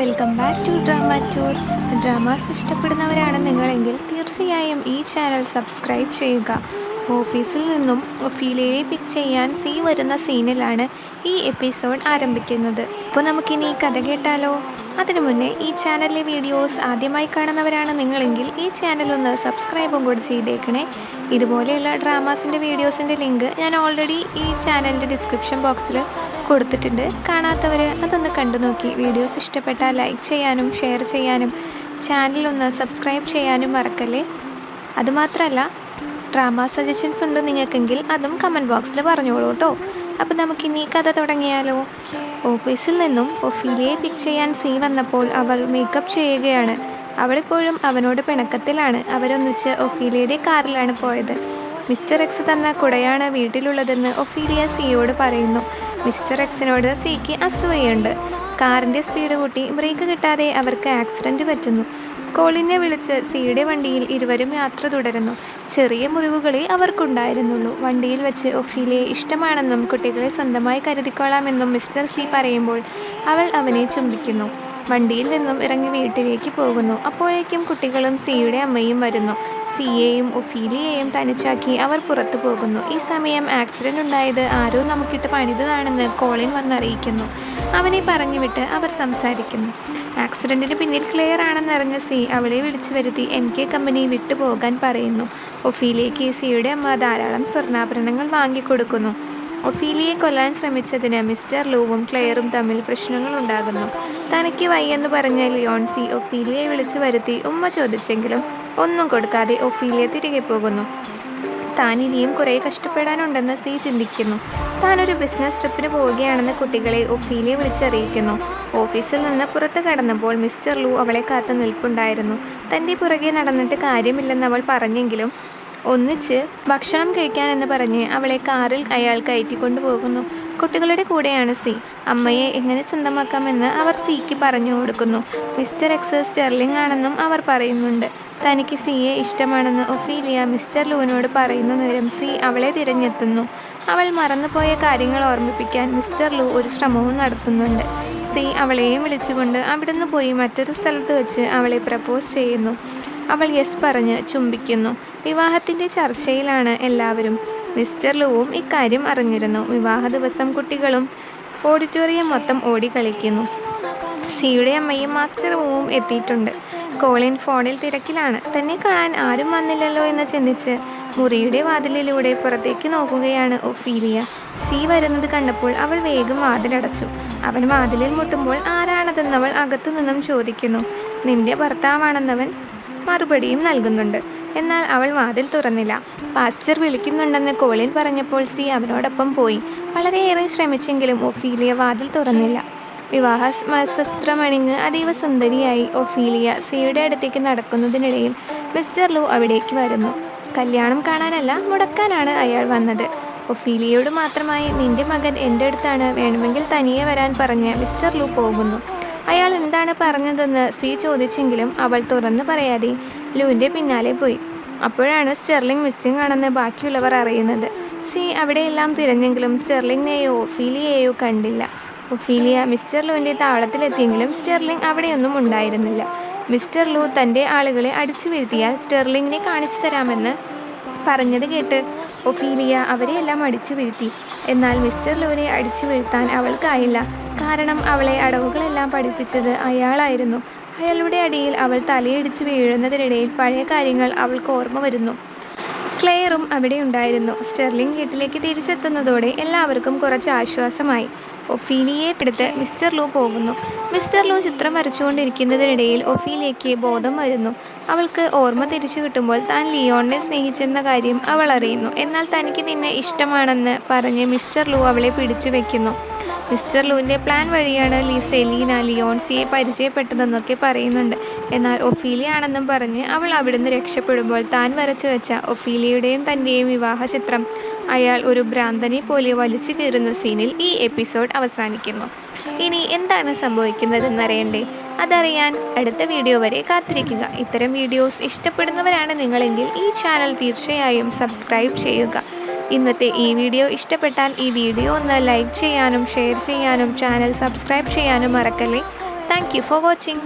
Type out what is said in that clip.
Welcome back to drama tour. Dramas ഇഷ്ടപ്പെടുന്നവരാണ് നിങ്ങളെങ്കിൽ തീർച്ചയായും ഈ ചാനൽ സബ്സ്ക്രൈബ് ചെയ്യുക. ഓഫീസിൽ നിന്നും ഒഫീലിയയെ പിക്ക് ചെയ്യാൻ സി വരുന്ന സീനിലാണ് ഈ എപ്പിസോഡ് ആരംഭിക്കുന്നത്. അപ്പോൾ നമുക്കിനി ഈ കഥ കേട്ടാലോ? അതിനു മുന്നേ ഈ ചാനലിലെ വീഡിയോസ് ആദ്യമായി കാണുന്നവരാണ് നിങ്ങളെങ്കിൽ ഈ ചാനൽ ഒന്ന് സബ്സ്ക്രൈബും കൂടി ചെയ്തേക്കണേ. ഇതുപോലെയുള്ള ഡ്രാമാസിൻ്റെ വീഡിയോസിൻ്റെ ലിങ്ക് ഞാൻ ഓൾറെഡി ഈ ചാനലിൻ്റെ ഡിസ്ക്രിപ്ഷൻ ബോക്സിൽ കൊടുത്തിട്ടുണ്ട്. കാണാത്തവർ അതൊന്ന് കണ്ടു നോക്കി വീഡിയോസ് ഇഷ്ടപ്പെട്ടാൽ ലൈക്ക് ചെയ്യാനും ഷെയർ ചെയ്യാനും ചാനലൊന്ന് സബ്സ്ക്രൈബ് ചെയ്യാനും മറക്കല്ലേ. അതുമാത്രമല്ല ഡ്രാമ സജഷൻസ് ഉണ്ട് നിങ്ങൾക്കെങ്കിൽ അതും കമൻറ്റ് ബോക്സിൽ പറഞ്ഞോളൂ കേട്ടോ. അപ്പോൾ നമുക്കിനി കഥ തുടങ്ങിയാലോ? ഓഫീസിൽ നിന്നും ഒഫീലിയയെ പിക്ക് ചെയ്യാൻ സി വന്നപ്പോൾ അവൾ മേക്കപ്പ് ചെയ്യുകയാണ്. അവളിപ്പോഴും അവനോട് പിണക്കത്തിലാണ്. അവരൊന്നിച്ച് ഒഫീലിയയുടെ കാറിലാണ് പോയത്. മിസ്റ്റർ എക്സ് തന്ന കുടയാണ് വീട്ടിലുള്ളതെന്ന് ഒഫീലിയ സിയോട് പറയുന്നു. മിസ്റ്റർ എക്സിനോട് സിക്ക് അസൂയയുണ്ട്. കാറിൻ്റെ സ്പീഡ് കൂട്ടി ബ്രേക്ക് കിട്ടാതെ അവർക്ക് ആക്സിഡൻറ്റ് പറ്റുന്നു. കോളിനെ വിളിച്ച് സിയുടെ വണ്ടിയിൽ ഇരുവരും യാത്ര തുടരുന്നു. ചെറിയ മുറിവുകളെ അവർക്കുണ്ടായിരുന്നുള്ളൂ. വണ്ടിയിൽ വെച്ച് ഒഫീലിയയെ ഇഷ്ടമാണെന്നും കുട്ടികളെ സ്വന്തമായി കരുതിക്കൊള്ളാമെന്നും മിസ്റ്റർ സി പറയുമ്പോൾ അവൾ അവനെ ചുംബിക്കുന്നു. വണ്ടിയിൽ നിന്നും ഇറങ്ങി വീട്ടിലേക്ക് പോകുന്നു. അപ്പോഴേക്കും കുട്ടികളും സിയുടെ അമ്മയും വരുന്നു. സിയെയും ഒഫീലിയയെയും തനിച്ചാക്കി അവർ പുറത്തു പോകുന്നു. ഈ സമയം ആക്സിഡൻ്റ് ഉണ്ടായത് ആരോ നമുക്കിട്ട് പണിതാണെന്ന് കോളിൻ വന്നറിയിക്കുന്നു. അവനെ പറഞ്ഞുവിട്ട് അവർ സംസാരിക്കുന്നു. ആക്സിഡൻറ്റിന് പിന്നിൽ ക്ലിയർ ആണെന്നറിഞ്ഞ സി അവളെ വിളിച്ചു വരുത്തി MK കമ്പനി വിട്ടുപോകാൻ പറയുന്നു. ഒഫീലിയയ്ക്ക് സിയുടെ അമ്മ ധാരാളം സ്വർണ്ണാഭരണങ്ങൾ വാങ്ങിക്കൊടുക്കുന്നു. ഒഫീലിയയെ കൊല്ലാൻ ശ്രമിച്ചതിന് മിസ്റ്റർ ലൂവും ക്ലെയറും തമ്മിൽ പ്രശ്നങ്ങളുണ്ടാകുന്നു. തനിക്ക് വയ്യെന്ന് പറഞ്ഞ ലിയോൺസി ഒഫീലിയയെ വിളിച്ചു വരുത്തി ഉമ്മ ചോദിച്ചെങ്കിലും ഒന്നും കൊടുക്കാതെ ഒഫീലിയ തിരികെ പോകുന്നു. താൻ ഇനിയും കുറേ കഷ്ടപ്പെടാനുണ്ടെന്ന് സി ചിന്തിക്കുന്നു. താനൊരു ബിസിനസ് ട്രിപ്പിന് പോവുകയാണെന്ന് കുട്ടികളെ ഒഫീലിയ വിളിച്ചറിയിക്കുന്നു. ഓഫീസിൽ നിന്ന് പുറത്ത് കടന്നപ്പോൾ മിസ്റ്റർ ലൂ അവളെ കാത്തു നിൽപ്പുണ്ടായിരുന്നു. തൻ്റെ പുറകെ നടന്നിട്ട് കാര്യമില്ലെന്ന് അവൾ പറഞ്ഞെങ്കിലും ഒന്നിച്ച് ഭക്ഷണം കഴിക്കാനെന്ന് പറഞ്ഞ് അവളെ കാറിൽ അയാൾ കയറ്റിക്കൊണ്ടു പോകുന്നു. കുട്ടികളുടെ കൂടെയാണ് സി. അമ്മയെ എങ്ങനെ സ്വന്തമാക്കാമെന്ന് അവർ സിക്ക് പറഞ്ഞു കൊടുക്കുന്നു. മിസ്റ്റർ എക്സ് സ്റ്റെർലിംഗ് ആണെന്നും അവർ പറയുന്നുണ്ട്. തനിക്ക് സിയെ ഇഷ്ടമാണെന്ന് ഒഫീലിയ മിസ്റ്റർ ലൂവിനോട് പറയുന്ന നേരം സി അവളെ തിരഞ്ഞെത്തുന്നു. അവൾ മറന്നുപോയ കാര്യങ്ങൾ ഓർമ്മിപ്പിക്കാൻ മിസ്റ്റർ ലൂ ഒരു ശ്രമവും നടത്തുന്നുണ്ട്. സി അവളെയും വിളിച്ചുകൊണ്ട് അവിടുന്ന് പോയി മറ്റൊരു സ്ഥലത്ത് വെച്ച് അവളെ പ്രപ്പോസ് ചെയ്യുന്നു. അവൾ യെസ് പറഞ്ഞ് ചുംബിക്കുന്നു. വിവാഹത്തിൻ്റെ ചർച്ചയിലാണ് എല്ലാവരും. മിസ്റ്റർ ലൂവും ഇക്കാര്യം അറിഞ്ഞിരുന്നു. വിവാഹ ദിവസം കുട്ടികളും ഓഡിറ്റോറിയം മൊത്തം ഓടിക്കളിക്കുന്നു. സിയുടെ അമ്മയും മാസ്റ്റർ ലൂവും എത്തിയിട്ടുണ്ട്. കോളിൻ ഫോണിൽ തിരക്കിലാണ്. തന്നെ കാണാൻ ആരും വന്നില്ലല്ലോ എന്ന് ചിന്തിച്ച് മുറിയുടെ വാതിലിലൂടെ പുറത്തേക്ക് നോക്കുകയാണ് ഒഫീലിയ. സി വരുന്നത് കണ്ടപ്പോൾ അവൾ വേഗം വാതിലടച്ചു. അവൻ വാതിലിൽ മുട്ടുമ്പോൾ ആരാണതെന്നവൾ അകത്തു നിന്നും ചോദിക്കുന്നു. നിന്റെ ഭർത്താവാണെന്നവൻ മറുപടിയും നൽകുന്നുണ്ട്. എന്നാൽ അവൾ വാതിൽ തുറന്നില്ല. പാസ്റ്റർ വിളിക്കുന്നുണ്ടെന്ന് കോളിൻ പറഞ്ഞപ്പോൾ സി അവനോടൊപ്പം പോയി. വളരെയേറെ ശ്രമിച്ചെങ്കിലും ഒഫീലിയ വാതിൽ തുറന്നില്ല. വിവാഹ വസ്ത്രമണിഞ്ഞ് അതീവ സുന്ദരിയായി ഒഫീലിയ സിയുടെ അടുത്തേക്ക് നടക്കുന്നതിനിടയിൽ മിസ്റ്റർ ലൂ അവിടേക്ക് വരുന്നു. കല്യാണം കാണാനല്ല, മുടക്കാനാണ് അയാൾ വന്നത്. ഒഫീലിയയോട് മാത്രമായി നിന്റെ മകൻ എൻ്റെ അടുത്താണ്, വേണമെങ്കിൽ തനിയെ വരാൻ പറഞ്ഞ് മിസ്റ്റർ ലൂ പോകുന്നു. അയാൾ എന്താണ് പറഞ്ഞതെന്ന് സി ചോദിച്ചെങ്കിലും അവൾ തുറന്നു പറയാതെ ലൂവിൻ്റെ പിന്നാലെ പോയി. അപ്പോഴാണ് സ്റ്റെർലിംഗ് മിസ്സിംഗ് ആണെന്ന് ബാക്കിയുള്ളവർ അറിയുന്നത്. സി അവിടെയെല്ലാം തിരഞ്ഞെങ്കിലും സ്റ്റെർലിങ്ങിനെയോ ഒഫീലിയയെയോ കണ്ടില്ല. ഒഫീലിയ മിസ്റ്റർ ലൂവിൻ്റെ താവളത്തിലെത്തിയെങ്കിലും സ്റ്റെർലിംഗ് അവിടെയൊന്നും ഉണ്ടായിരുന്നില്ല. മിസ്റ്റർ ലൂ തൻ്റെ ആളുകളെ അടിച്ചു വീഴ്ത്തിയാൽ സ്റ്റെർലിങ്ങിനെ കാണിച്ചു തരാമെന്ന് പറഞ്ഞത് കേട്ട് ഒഫീലിയ അവരെയെല്ലാം അടിച്ചു വീഴ്ത്തി. എന്നാൽ മിസ്റ്റർ ലൂവിനെ അടിച്ചു വീഴ്ത്താൻ അവൾക്കായില്ല. കാരണം അവളെ അടവുകളെല്ലാം പഠിപ്പിച്ചത് അയാളായിരുന്നു. അയാളുടെ അടിയിൽ അവൾ തലയിടിച്ചു വീഴുന്നതിനിടയിൽ പഴയ കാര്യങ്ങൾ അവൾക്ക് ഓർമ്മ വരുന്നു. ക്ലെയറും അവിടെ ഉണ്ടായിരുന്നു. സ്റ്റെർലിംഗ് വീട്ടിലേക്ക് തിരിച്ചെത്തുന്നതോടെ എല്ലാവർക്കും കുറച്ച് ആശ്വാസമായി. ഒഫീലിയയെ എടുത്ത് മിസ്റ്റർ ലൂ പോകുന്നു. മിസ്റ്റർ ലൂ ചിത്രം വരച്ചുകൊണ്ടിരിക്കുന്നതിനിടയിൽ ഒഫീലിയയ്ക്ക് ബോധം വരുന്നു. അവൾക്ക് ഓർമ്മ തിരിച്ചു കിട്ടുമ്പോൾ താൻ ലിയോണിനെ സ്നേഹിച്ചെന്ന കാര്യം അവൾ അറിയുന്നു. എന്നാൽ തനിക്ക് നിന്നെ ഇഷ്ടമാണെന്ന് പറഞ്ഞ് മിസ്റ്റർ ലൂ അവളെ പിടിച്ചു വെക്കുന്നു. മിസ്റ്റർ ലൂവിൻ്റെ പ്ലാൻ വഴിയാണ് സെലീന ലിയോൺസിയെ പരിചയപ്പെട്ടതെന്നൊക്കെ പറയുന്നുണ്ട്. എന്നാൽ ഒഫീലിയ ആണെന്നും പറഞ്ഞ് അവൾ അവിടുന്ന് രക്ഷപ്പെടുമ്പോൾ താൻ വരച്ചു വെച്ച ഒഫീലിയയുടെയും തൻ്റെയും വിവാഹ ചിത്രം അയാൾ ഒരു ഭ്രാന്തനെ പോലെ വലിച്ചു കീറുന്ന സീനിൽ ഈ എപ്പിസോഡ് അവസാനിക്കുന്നു. ഇനി എന്താണ് സംഭവിക്കുന്നതെന്നറിയണ്ടേ? അതറിയാൻ അടുത്ത വീഡിയോ വരെ കാത്തിരിക്കുക. ഇത്തരം വീഡിയോസ് ഇഷ്ടപ്പെടുന്നവരാണ് നിങ്ങളെങ്കിൽ ഈ ചാനൽ തീർച്ചയായും സബ്സ്ക്രൈബ് ചെയ്യുക. ഇന്നത്തെ ഈ വീഡിയോ ഇഷ്ടപ്പെട്ടാൽ ഈ വീഡിയോ ഒന്ന് ലൈക്ക് ചെയ്യാനും ഷെയർ ചെയ്യാനും ചാനൽ സബ്സ്ക്രൈബ് ചെയ്യാനും മറക്കല്ലേ. Thank you for watching.